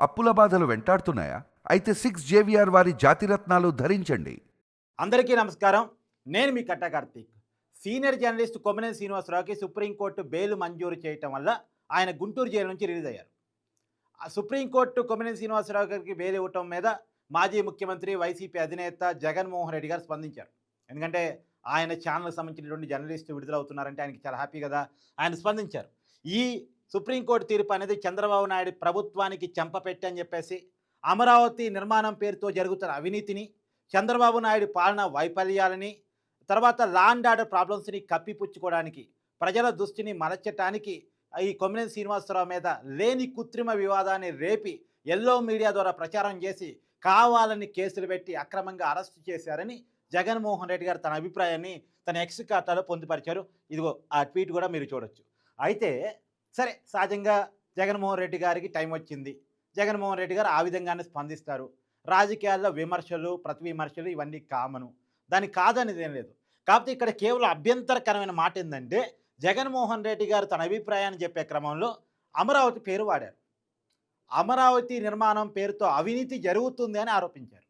అప్పుల బాధలు వెంటాడుతున్నాయా? అయితే 6 జేవిఆర్ వారి జాతిరత్నాలు ధరించండి. అందరికీ నమస్కారం. నేను మీ కట్టా కార్తీక్. సీనియర్ జర్నలిస్ట్ కొమ్మినేని శ్రీనివాసరావుకి సుప్రీంకోర్టు బెయిల్ మంజూరు చేయటం వల్ల ఆయన గుంటూరు జైలు నుంచి రిలీజ్ అయ్యారు. ఆ సుప్రీంకోర్టు కొమ్మినేని శ్రీనివాసరావు గారికి బెయిల్ ఇవ్వటం మీద మాజీ ముఖ్యమంత్రి, వైసీపీ అధినేత జగన్మోహన్ రెడ్డి గారు స్పందించారు. ఎందుకంటే ఆయన ఛానల్‌కి సంబంధించినటువంటి జర్నలిస్టు విడుదలవుతున్నారంటే ఆయనకి చాలా హ్యాపీ కదా! ఆయన స్పందించారు. ఈ సుప్రీంకోర్టు తీర్పు అనేది చంద్రబాబు నాయుడు ప్రభుత్వానికి చెంపపెట్టు అని చెప్పేసి, అమరావతి నిర్మాణం పేరుతో జరుగుతున్న అవినీతిని, చంద్రబాబు నాయుడు పాలన వైఫల్యాలని, తర్వాత లా అండ్ ఆర్డర్ ప్రాబ్లమ్స్ని కప్పిపుచ్చుకోవడానికి, ప్రజల దృష్టిని మరల్చటానికి ఈ కొమ్మినేని శ్రీనివాసరావు మీద లేని కృత్రిమ వివాదాన్ని రేపి ఎల్లో మీడియా ద్వారా ప్రచారం చేసి కావాలని కేసులు పెట్టి అక్రమంగా అరెస్టు చేశారని జగన్మోహన్ రెడ్డి గారు తన అభిప్రాయాన్ని తన ఎక్స్ ఖాతాలో పొందుపరిచారు. ఇదిగో ఆ ట్వీట్ కూడా మీరు చూడొచ్చు. అయితే సరే, సహజంగా జగన్మోహన్ రెడ్డి గారికి టైం వచ్చింది. జగన్మోహన్ రెడ్డి గారు ఆ విధంగానే స్పందిస్తారు. రాజకీయాల్లో విమర్శలు, ప్రతి విమర్శలు ఇవన్నీ కామను. దానికి కాదనేది ఏం లేదు. కాకపోతే ఇక్కడ కేవలం అభ్యంతరకరమైన మాట ఏంటంటే, జగన్మోహన్ రెడ్డి గారు తన అభిప్రాయాన్ని చెప్పే క్రమంలో అమరావతి పేరు వాడారు. అమరావతి నిర్మాణం పేరుతో అవినీతి జరుగుతుంది అని ఆరోపించారు.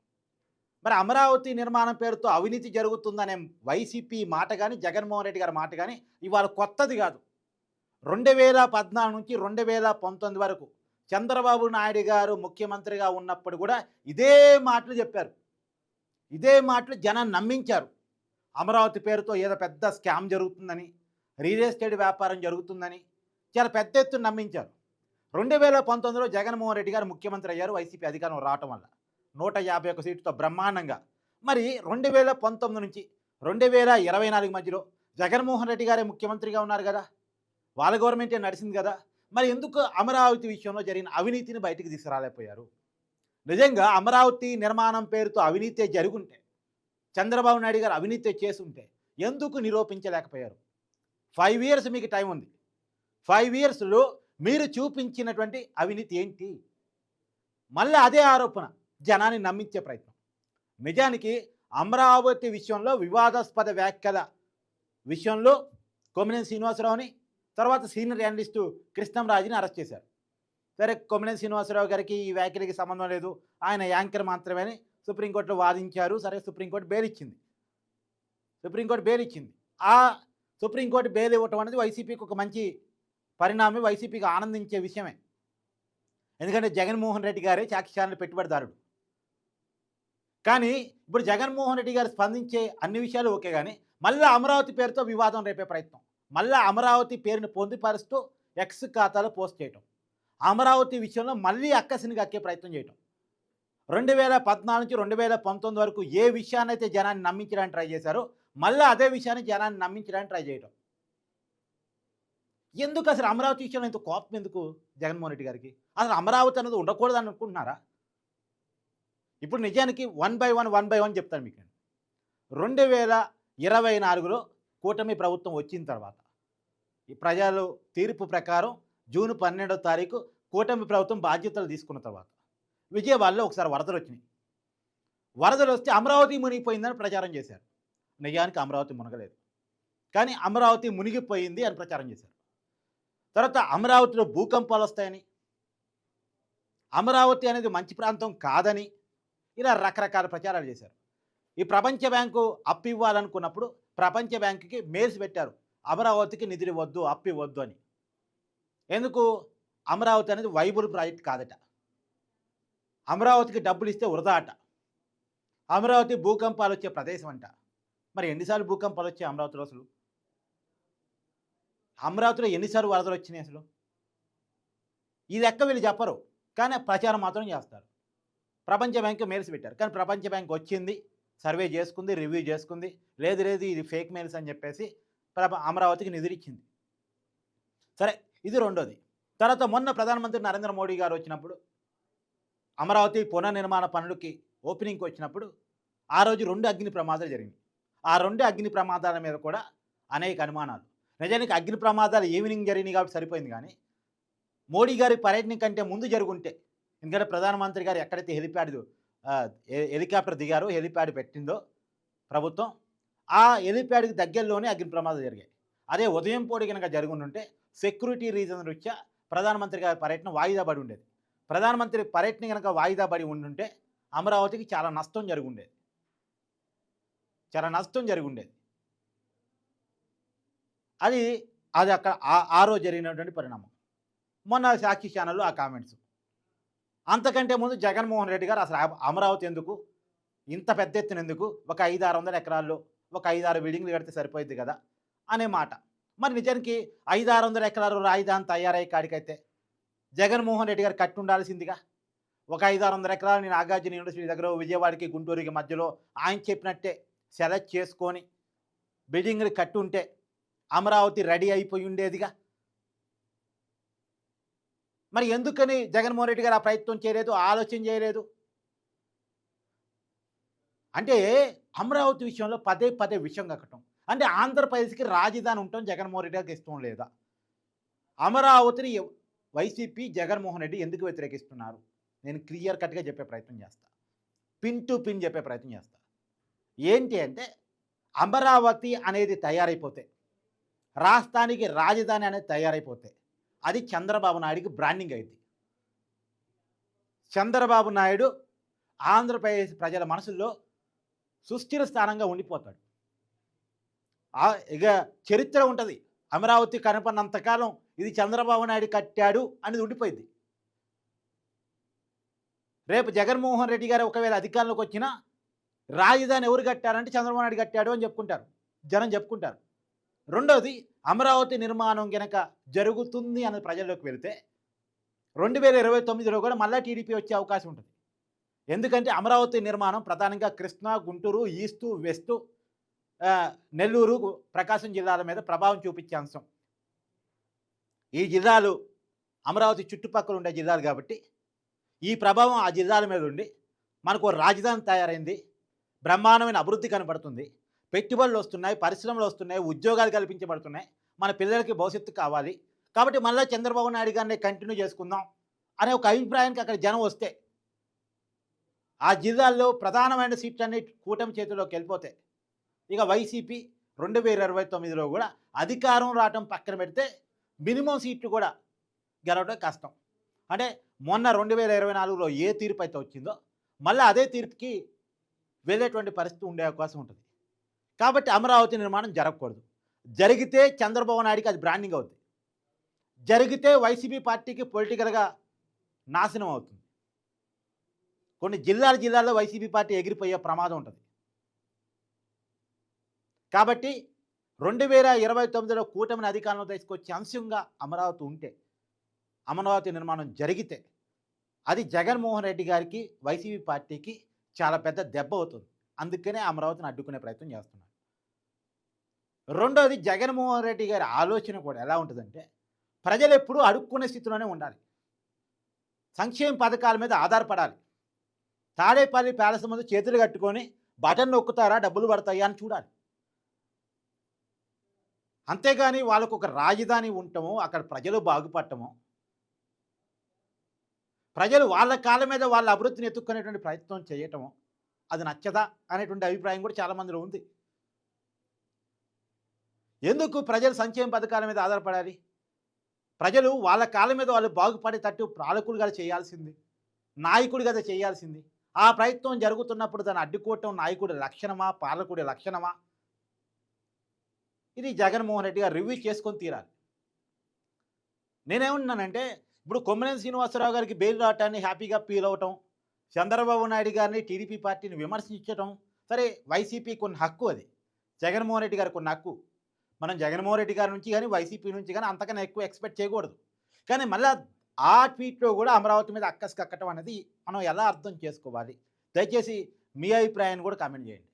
మరి అమరావతి నిర్మాణం పేరుతో అవినీతి జరుగుతుందనే వైసీపీ మాట కానీ, జగన్మోహన్ రెడ్డి గారి మాట కానీ ఇవాళ కొత్తది కాదు. 2014 నుంచి 2019 వరకు చంద్రబాబు నాయుడు గారు ముఖ్యమంత్రిగా ఉన్నప్పుడు కూడా ఇదే మాటలు చెప్పారు. ఇదే మాటలు జనాన్ని నమ్మించారు. అమరావతి పేరుతో ఏదో పెద్ద స్కామ్ జరుగుతుందని, రియల్ ఎస్టేట్ వ్యాపారం జరుగుతుందని చాలా పెద్ద ఎత్తున నమ్మించారు. 2019లో జగన్మోహన్ రెడ్డి గారు ముఖ్యమంత్రి అయ్యారు వైసీపీ అధికారం రావటం వల్ల 151 సీట్లతో బ్రహ్మాండంగా. మరి 2019 నుంచి 2024 మధ్యలో జగన్మోహన్ రెడ్డి గారే ముఖ్యమంత్రిగా ఉన్నారు కదా, వాళ్ళ గవర్నమెంటే నడిచింది కదా, మరి ఎందుకు అమరావతి విషయంలో జరిగిన అవినీతిని బయటికి తీసుకురాలేకపోయారు? నిజంగా అమరావతి నిర్మాణం పేరుతో అవినీతి జరుగుంటే, చంద్రబాబు నాయుడు గారు అవినీతి చేసుంటే ఎందుకు నిరూపించలేకపోయారు? 5 ఇయర్స్ మీకు టైం ఉంది. 5 ఇయర్స్లో మీరు చూపించినటువంటి అవినీతి ఏంటి? మళ్ళీ అదే ఆరోపణ, జనాన్ని నమ్మించే ప్రయత్నం. నిజానికి అమరావతి విషయంలో వివాదాస్పద వ్యాఖ్యల విషయంలో కొమ్మినేని శ్రీనివాసరావుని, తర్వాత సీనియర్ జర్నలిస్టు కృష్ణంరాజుని అరెస్ట్ చేశారు. సరే, కొమ్మినేని శ్రీనివాసరావు గారికి ఈ వ్యాఖ్యలకి సంబంధం లేదు, ఆయన యాంకర్ మాత్రమే అని సుప్రీంకోర్టులో వాదించారు. సరే, సుప్రీంకోర్టు బెయిల్ ఇచ్చింది. ఆ సుప్రీంకోర్టు బెయిల్ ఇవ్వటం అనేది వైసీపీకి ఒక మంచి పరిణామం, వైసీపీకి ఆనందించే విషయమే. ఎందుకంటే జగన్మోహన్ రెడ్డి గారే సాక్ష్యాలను పెట్టుబడిదారుడు. కానీ ఇప్పుడు జగన్మోహన్ రెడ్డి గారు స్పందించే అన్ని విషయాలు ఓకే, కానీ మళ్ళీ అమరావతి పేరుతో వివాదం రేపే ప్రయత్నం, మళ్ళీ అమరావతి పేరుని పొందుపరుస్తూ ఎక్స్ ఖాతాలో పోస్ట్ చేయటం, అమరావతి విషయంలో మళ్ళీ అక్కసిని కక్కే ప్రయత్నం చేయటం. 2014 నుంచి 2019 వరకు ఏ విషయాన్ని అయితే జనాన్ని నమ్మించడానికి ట్రై చేశారో మళ్ళీ అదే విషయాన్ని జనాన్ని నమ్మించడానికి ట్రై చేయటం. ఎందుకు అసలు అమరావతి విషయంలో ఇంత కోపం ఎందుకు జగన్మోహన్ రెడ్డి గారికి? అసలు అమరావతి అనేది ఉండకూడదని అనుకుంటున్నారా? ఇప్పుడు నిజానికి వన్ బై వన్ చెప్తాను మీకు. 2024లో కూటమి ప్రభుత్వం వచ్చిన తర్వాత, ఈ ప్రజలు తీర్పు ప్రకారం జూన్ 12వ తారీఖు కూటమి ప్రభుత్వం బాధ్యతలు తీసుకున్న తర్వాత విజయవాడలో ఒకసారి వరదలు వచ్చినాయి. వరదలు వస్తే అమరావతి మునిగిపోయిందని ప్రచారం చేశారు. నిజానికి అమరావతి మునగలేదు, కానీ అమరావతి మునిగిపోయింది అని ప్రచారం చేశారు. తర్వాత అమరావతిలో భూకంపాలు వస్తాయని, అమరావతి అనేది మంచి ప్రాంతం కాదని ఇలా రకరకాల ప్రచారాలు చేశారు. ఈ ప్రపంచ బ్యాంకు అప్పు ఇవ్వాలనుకున్నప్పుడు ప్రపంచ బ్యాంకుకి మెయిల్స్ పెట్టారు, అమరావతికి నిధులు వద్దు, అప్పు ఇవ్వద్దు అని. ఎందుకు? అమరావతి అనేది వైబుల్ ప్రాజెక్ట్ కాదట, అమరావతికి డబ్బులు ఇస్తే వృధా అట, అమరావతి భూకంపాలు వచ్చే ప్రదేశం అంట. మరి ఎన్నిసార్లు భూకంపాలు వచ్చాయి అమరావతిలో? అసలు అమరావతిలో ఎన్నిసార్లు వరదలు వచ్చినాయి అసలు? ఈ లెక్క వీళ్ళు చెప్పరు, కానీ ప్రచారం మాత్రం చేస్తారు. ప్రపంచ బ్యాంకు మెయిల్స్ పెట్టారు, కానీ ప్రపంచ బ్యాంక్ వచ్చింది, సర్వే చేసుకుంది, రివ్యూ చేసుకుంది, లేదు ఇది ఫేక్ మెయిల్స్ అని చెప్పేసి అమరావతికి నిధులు ఇచ్చింది. సరే, ఇది రెండోది. తర్వాత మొన్న ప్రధానమంత్రి నరేంద్ర మోడీ గారు వచ్చినప్పుడు అమరావతి పునర్నిర్మాణ పనులకి ఓపెనింగ్కి వచ్చినప్పుడు ఆ రోజు 2 అగ్ని ప్రమాదాలు జరిగినాయి. ఆ 2 అగ్ని ప్రమాదాల మీద కూడా అనేక అనుమానాలు. నిజానికి అగ్ని ప్రమాదాలు ఈవినింగ్ జరిగినాయి కాబట్టి సరిపోయింది, కానీ మోడీ గారి పర్యటన కంటే ముందు జరుగుంటే, ఎందుకంటే ప్రధానమంత్రి గారు ఎక్కడైతే హెలికాప్టర్ దిగారో, హెలిప్యాడ్ పెట్టిందో ప్రభుత్వం, ఆ హెలిప్యాడ్కి దగ్గరలోనే అగ్ని ప్రమాదాలు జరిగాయి. అదే ఉదయం పూట కనుక జరుగుంటే సెక్యూరిటీ రీజన్ రీత్యా ప్రధానమంత్రి గారి పర్యటన వాయిదా పడి ఉండేది. ప్రధానమంత్రి పర్యటన కనుక వాయిదా పడి ఉండుంటే అమరావతికి చాలా నష్టం జరుగుండేది. చాలా నష్టం జరిగుండేది. అది అది అక్కడ ఆ రోజు జరిగినటువంటి పరిణామం. మొన్న సాక్షి ఛానల్‌లో ఆ కామెంట్స్. అంతకంటే ముందు జగన్మోహన్ రెడ్డి గారు అసలు అమరావతి ఎందుకు? ఇంత పెద్ద ఎత్తున ఎందుకు? ఒక 500, 600 ఎకరాల్లో ఒక 5, 6 బిల్డింగ్‌లు కడితే సరిపోయిద్ది కదా! అనే మాట. మరి నిజానికి 500, 600 ఎకరాలు రాజధాని తయారయ్యే కాడికైతే జగన్మోహన్ రెడ్డి గారు కట్టి ఉండాల్సిందిగా. ఒక 500, 600 ఎకరాలని నాగార్జున యూనివర్సిటీ దగ్గర విజయవాడకి, గుంటూరుకి మధ్యలో ఆయన చెప్పినట్టే సెలెక్ట్ చేసుకొని బిల్డింగ్‌లు కట్టుంటే అమరావతి రెడీ అయిపోయి ఉండేదిగా. మరి ఎందుకని జగన్మోహన్ రెడ్డి గారు ఆ ప్రయత్నం చేయలేదు, ఆలోచన చేయలేదు? అంటే అమరావతి విషయంలో పదే పదే విషయం కక్కటం. అంటే ఆంధ్రప్రదేశ్‌కి రాజధాని ఉండటం జగన్మోహన్ రెడ్డి గారికి ఇష్టం లేదా? అమరావతిని వైసీపీ, జగన్మోహన్ రెడ్డి ఎందుకు వ్యతిరేకిస్తున్నారు? నేను క్లియర్ కట్‌గా చెప్పే ప్రయత్నం చేస్తా. పిన్ టు పిన్ చెప్పే ప్రయత్నం చేస్తా. ఏంటి అంటే అమరావతి అనేది తయారైపోతే, రాష్ట్రానికి రాజధాని అనేది తయారైపోతే అది చంద్రబాబు నాయుడుకి బ్రాండింగ్ అయింది. చంద్రబాబు నాయుడు ఆంధ్రప్రదేశ్ ప్రజల మనసుల్లో సుస్థిర స్థానంగా ఉండిపోతాడు. ఇక చరిత్ర ఉంటుంది. అమరావతి కనపడినంతకాలం ఇది చంద్రబాబు నాయుడు కట్టాడు అనేది ఉండిపోయింది. రేపు జగన్మోహన్ రెడ్డి గారు ఒకవేళ అధికారంలోకి వచ్చినా రాజధాని ఎవరు కట్టారంటే చంద్రబాబు నాయుడు కట్టాడు అని చెప్పుకుంటారు, జనం చెప్పుకుంటారు. రెండోది, అమరావతి నిర్మాణం గనక జరుగుతుంది అన్నది ప్రజల్లోకి వెళితే 2029లో కూడా మళ్ళా టీడీపీ వచ్చే అవకాశం ఉంటుంది. ఎందుకంటే అమరావతి నిర్మాణం ప్రధానంగా కృష్ణా, గుంటూరు, ఈస్టు, వెస్టు, నెల్లూరు, ప్రకాశం జిల్లాల మీద ప్రభావం చూపించే అంశం. ఈ జిల్లాలు అమరావతి చుట్టుపక్కల ఉండే జిల్లాలు కాబట్టి ఈ ప్రభావం ఆ జిల్లాల మీద ఉండి మనకు రాజధాని తయారైంది, బ్రహ్మాండమైన అభివృద్ధి కనపడుతుంది, పెట్టుబడులు వస్తున్నాయి, పరిశ్రమలు వస్తున్నాయి, ఉద్యోగాలు కల్పించబడుతున్నాయి, మన పిల్లలకి భవిష్యత్తు కావాలి, కాబట్టి మళ్ళీ చంద్రబాబు నాయుడు గారిని కంటిన్యూ చేసుకుందాం అనే ఒక అభిప్రాయానికి అక్కడ జనం వస్తే, ఆ జిల్లాల్లో ప్రధానమైన సీట్లన్నీ కూటమి చేతిలోకి వెళ్ళిపోతే ఇక వైసీపీ 2029లో కూడా అధికారం రావటం పక్కన పెడితే మినిమం సీట్లు కూడా గెలవడం కష్టం. అంటే మొన్న 2024లో ఏ తీర్పు అయితే వచ్చిందో మళ్ళీ అదే తీర్పుకి వెళ్ళేటువంటి పరిస్థితి ఉండే అవకాశం ఉంటుంది. కాబట్టి అమరావతి నిర్మాణం జరగకూడదు. జరిగితే చంద్రబాబు నాయుడికి అది బ్రాండింగ్ అవుతుంది. జరిగితే వైసీపీ పార్టీకి పొలిటికల్గా నాశనం అవుతుంది. కొన్ని జిల్లాల్లో వైసీపీ పార్టీ ఎగిరిపోయే ప్రమాదం ఉంటుంది. కాబట్టి 2029లో కూటమిని అధికారంలో తీసుకొచ్చే అంశంగా అమరావతి ఉంటే, అమరావతి నిర్మాణం జరిగితే అది జగన్మోహన్ రెడ్డి గారికి, వైసీపీ పార్టీకి చాలా పెద్ద దెబ్బ అవుతుంది. అందుకనే అమరావతిని అడ్డుకునే ప్రయత్నం చేస్తున్నారు. రెండోది, జగన్మోహన్ రెడ్డి గారి ఆలోచన కూడా ఎలా ఉంటుందంటే ప్రజలు ఎప్పుడూ అడుక్కునే స్థితిలోనే ఉండాలి, సంక్షేమ పథకాల మీద ఆధారపడాలి. తాడేపల్లి ప్యాలెస్ ముందు చేతులు కట్టుకొని బటన్ నొక్కుతారా డబ్బులు పడతాయా అని చూడాలి. అంతేగాని వాళ్ళకు ఒక రాజధాని ఉండటమో, అక్కడ ప్రజలు బాగుపడటమో, ప్రజలు వాళ్ళ కాళ్ళ మీద వాళ్ళ అభివృద్ధిని ఎత్తుక్కునేటువంటి ప్రయత్నం చేయటమో అది నచ్చదా అనేటువంటి అభిప్రాయం కూడా చాలామందిలో ఉంది. ఎందుకు ప్రజలు సంక్షేమ పథకాల మీద ఆధారపడాలి? ప్రజలు వాళ్ళ కాళ్ళ మీద వాళ్ళు బాగుపడేటట్టు పాలకులు కదా చేయాల్సింది, నాయకుడు కదా చేయాల్సింది. ఆ ప్రయత్నం జరుగుతున్నప్పుడు దాన్ని అడ్డుకోవటం నాయకుడి లక్షణమా, పాలకుడి లక్షణమా? ఇది జగన్మోహన్ రెడ్డి గారు రివ్యూ చేసుకొని తీరాలి. నేనేమంటున్నానంటే ఇప్పుడు కొమ్మినేని శ్రీనివాసరావు గారికి బెయిల్ రావటాన్ని హ్యాపీగా ఫీల్ అవటం, చంద్రబాబు నాయుడు గారిని, టీడీపీ పార్టీని విమర్శించడం, సరే వైసీపీ కొన్ని హక్కు, అది జగన్మోహన్ రెడ్డి గారికి కొన్ని హక్కు. మనం జగన్మోహన్ రెడ్డి గారి నుంచి కానీ వైసీపీ నుంచి కానీ అంతకన్నా ఎక్కువ ఎక్స్పెక్ట్ చేయకూడదు. కానీ మళ్ళీ ఆ ట్వీట్లో కూడా అమరావతి మీద అక్కసు కక్కటం అనేది మనం ఎలా అర్థం చేసుకోవాలి? దయచేసి మీ అభిప్రాయాన్ని కూడా కామెంట్ చేయండి.